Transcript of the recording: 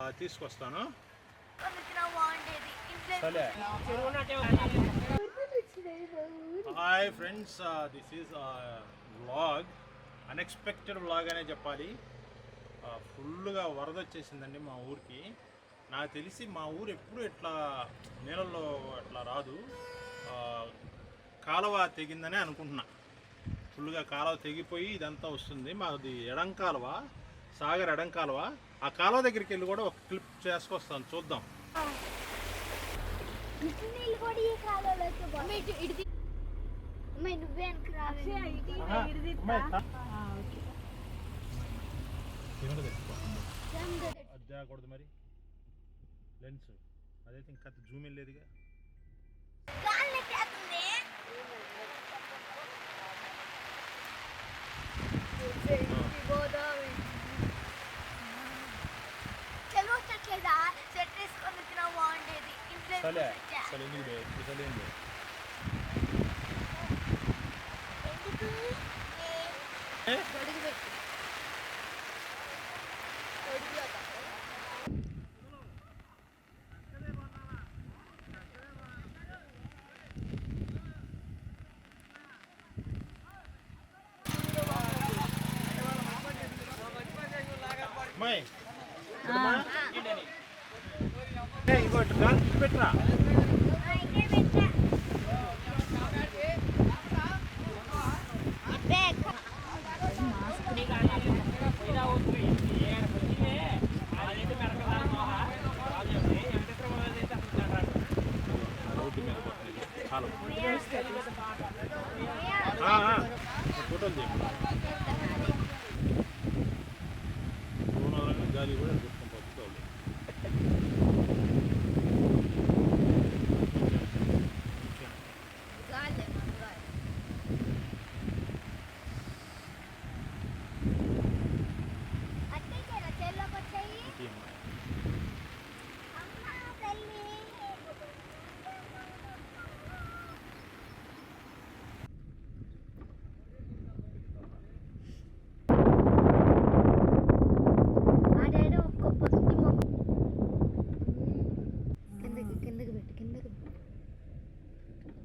తీసుకొస్తాను. Hi friends, this is vlog, unexpected vlog అనే చెప్పాలి. ఫుల్గా వరద వచ్చేసిందండి మా ఊరికి. నాకు తెలిసి మా ఊరు ఎప్పుడు ఇట్లా నీళ్ళల్లో అట్లా రాదు. కాలువ తెగిందనే అనుకుంటున్నా. ఫుల్గా కాలువ తెగిపోయి ఇదంతా వస్తుంది. మాది ఎడం కాలువ, సాగర్ ఎడం కాలువ. ఆ కాలువ దగ్గరికి వెళ్ళి కూడా ఒక క్లిప్ చేసుకొస్తాను, చూద్దాం. అద్దకూడదు మరి లెన్స్, అదైతే ఇంకా జూమ్ వెళ్ళేదిగా. ఇంకోటి పెట్టరా. ఫోటోలు